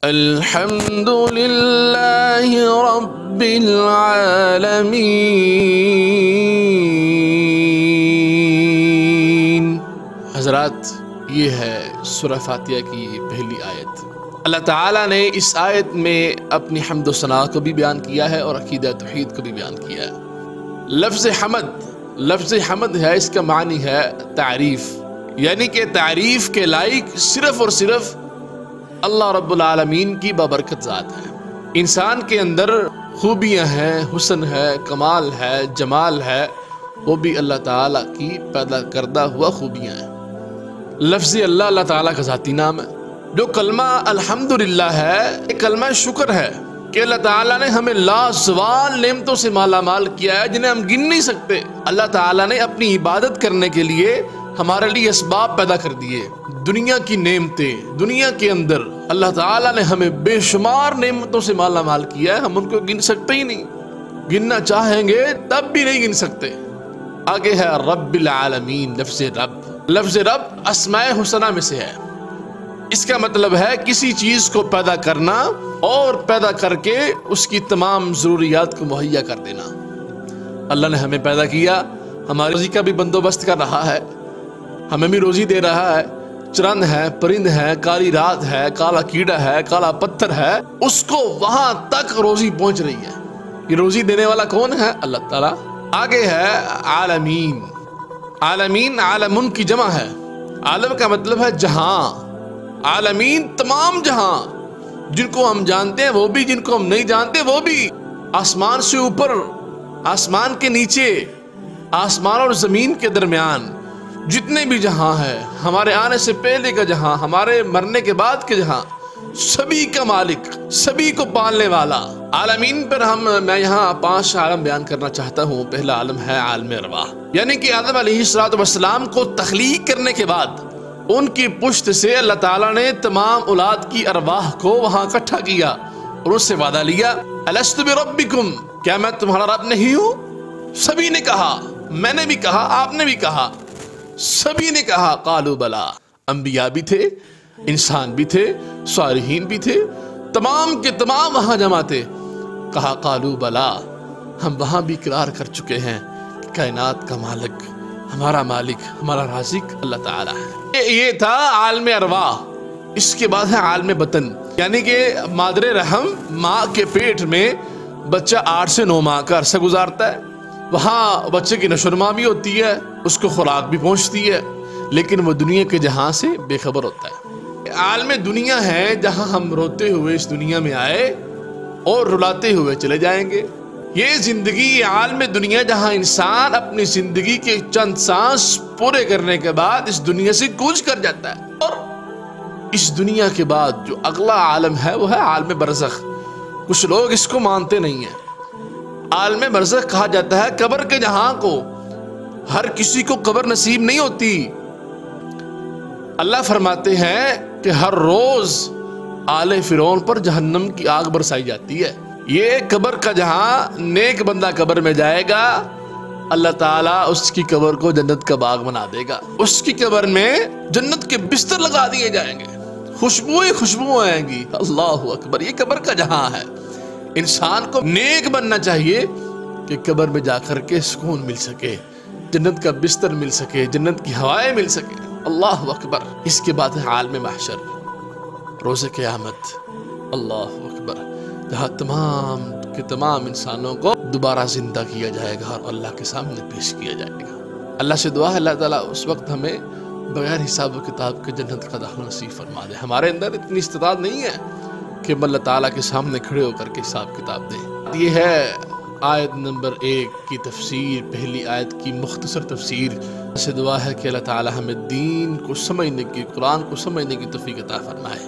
الحمد للہ رب العالمین۔ حضرات، یہ ہے سورہ فاتحہ کی پہلی آیت۔ اللہ تعالیٰ نے اس آیت میں اپنی حمد و ثنا کو بھی بیان کیا ہے اور عقیدہ توحید کو بھی بیان کیا ہے۔ لفظ حمد ہے، اس کا معنی ہے تعریف، یعنی کہ تعریف کے لائق صرف اور صرف اللہ رب العالمین کی بابرکت ذات ہے۔ انسان کے اندر خوبیاں ہیں، حسن ہے، کمال ہے، جمال ہے، وہ بھی اللہ تعالیٰ کی پیدا کردہ ہوا خوبیاں ہیں۔ لفظ اللہ تعالیٰ کا ذاتی نام ہے۔ جو کلمہ الحمدللہ ہے، یہ کلمہ شکر ہے کہ اللہ تعالیٰ نے ہمیں لازوال نعمتوں سے مالا مال کیا ہے جنہیں ہم گن نہیں سکتے۔ اللہ تعالیٰ نے اپنی عبادت کرنے کے لیے ہمارے لیے اسباب پیدا کر دیے۔ دنیا کی نعمتیں، دنیا کے اندر اللہ تعالیٰ نے ہمیں بے شمار نعمتوں سے مالا مال کیا ہے، ہم ان کو گن سکتے ہی نہیں، گننا چاہیں گے تب بھی نہیں گن سکتے۔ آگے ہے رب العالمین۔ لفظ رب اسماء حسنہ میں سے ہے۔ اس کا مطلب ہے کسی چیز کو پیدا کرنا اور پیدا کر کے اس کی تمام ضروریات کو مہیا کر دینا۔ اللہ نے ہمیں پیدا کیا، ہماری روزی کا بھی بندوبست کر رہا ہے، ہمیں بھی روزی دے رہا ہے۔ چرند ہے، پرند ہے، کالی رات ہے، کالا کیڑا ہے، کالا پتھر ہے، اس کو وہاں تک روزی پہنچ رہی ہے۔ یہ روزی دینے والا کون ہے؟ اللہ تعالیٰ۔ آگے ہے عالمین۔ عالمن کی جمع ہے۔ عالم کا مطلب ہے جہاں۔ عالمین تمام جہاں، جن کو ہم جانتے ہیں وہ بھی، جن کو ہم نہیں جانتے وہ بھی، آسمان سے اوپر، آسمان کے نیچے، آسمان اور زمین کے درمیان جتنے بھی جہاں ہے، ہمارے آنے سے پہلے کا جہاں، ہمارے مرنے کے بعد کے جہاں، سبھی کا مالک، سبھی کو پالنے والا۔ عالمین پر میں یہاں 5 عالم بیان کرنا چاہتا ہوں۔ پہلا عالم ہے عالم ارواح، یعنی کہ آدم علیہ السلام کو تخلیق کرنے کے بعد ان کی پشت سے اللہ تعالیٰ نے تمام اولاد کی ارواح کو وہاں اکٹھا کیا اور اس سے وعدہ لیا، الست بربکم، کیا میں تمہارا رب نہیں ہوں؟ سبھی نے کہا، میں نے بھی کہا، آپ نے بھی کہا، سبھی نے کہا قالوا بلا۔ انبیاء بھی تھے، انسان بھی تھے، صالحین بھی تھے، تمام کے تمام وہاں جمع تھے، کہا قالوا بلا، ہم وہاں بھی اقرار کر چکے ہیں کہ کائنات کا مالک، ہمارا مالک، ہمارا رازق اللہ تعالیٰ ہے۔ یہ تھا عالم ارواح۔ اس کے بعد ہے عالم بطن، یعنی کہ مادر رحم، ماں کے پیٹ میں بچہ 8 سے 9 ماہ کا عرصہ گزارتا ہے۔ وہاں بچے کی نشو و نما بھی ہوتی ہے، اس کو خوراک بھی پہنچتی ہے، لیکن وہ دنیا کے جہاں سے بے خبر ہوتا ہے۔ عالم دنیا ہے جہاں ہم روتے ہوئے اس دنیا میں آئے اور رلاتے ہوئے چلے جائیں گے۔ یہ زندگی عالم دنیا جہاں انسان اپنی زندگی کے چند سانس پورے کرنے کے بعد اس دنیا سے کوچ کر جاتا ہے، اور اس دنیا کے بعد جو اگلا عالم ہے وہ ہے عالم برزخ۔ کچھ لوگ اس کو مانتے نہیں ہیں۔ عالم برزخ کہا جاتا ہے قبر کے جہاں کو۔ ہر کسی کو قبر نصیب نہیں ہوتی۔ اللہ فرماتے ہیں کہ ہر روز آل فرعون پر جہنم کی آگ برسائی جاتی ہے۔ یہ قبر کا جہاں، نیک بندہ قبر میں جائے گا، اللہ تعالیٰ اس کی قبر کو جنت کا باغ بنا دے گا۔ اس کی قبر میں جنت کے بستر لگا دیے جائیں گے، خوشبو آئیں گی۔ اللہ اکبر، یہ قبر کا جہاں ہے۔ انسان کو نیک بننا چاہیے کہ قبر میں جا کر کے سکون مل سکے، جنت کا بستر مل سکے، جنت کی ہوائیں مل سکے۔ اللہ اکبر۔ اس کے بعد ہے عالم محشر، روز قیامت۔ اللہ اکبر، جہاں تمام کے تمام انسانوں کو دوبارہ زندہ کیا جائے گا اور اللہ کے سامنے پیش کیا جائے گا۔ اللہ سے دعا ہے اللہ تعالیٰ اس وقت ہمیں بغیر حساب و کتاب کے جنت کا داخلہ نصیب فرما دے۔ ہمارے اندر اتنی استطاعت نہیں ہے کہ ہم اللہ تعالیٰ کے سامنے کھڑے ہو کر کے حساب کتاب دیں۔ یہ ہے آیت نمبر 1 کی تفسیر، پہلی آیت کی مختصر تفسیر۔ سے دعا ہے کہ اللہ تعالیٰ ہمیں دین کو سمجھنے کی، قرآن کو سمجھنے کی توفیق عطا فرمائے۔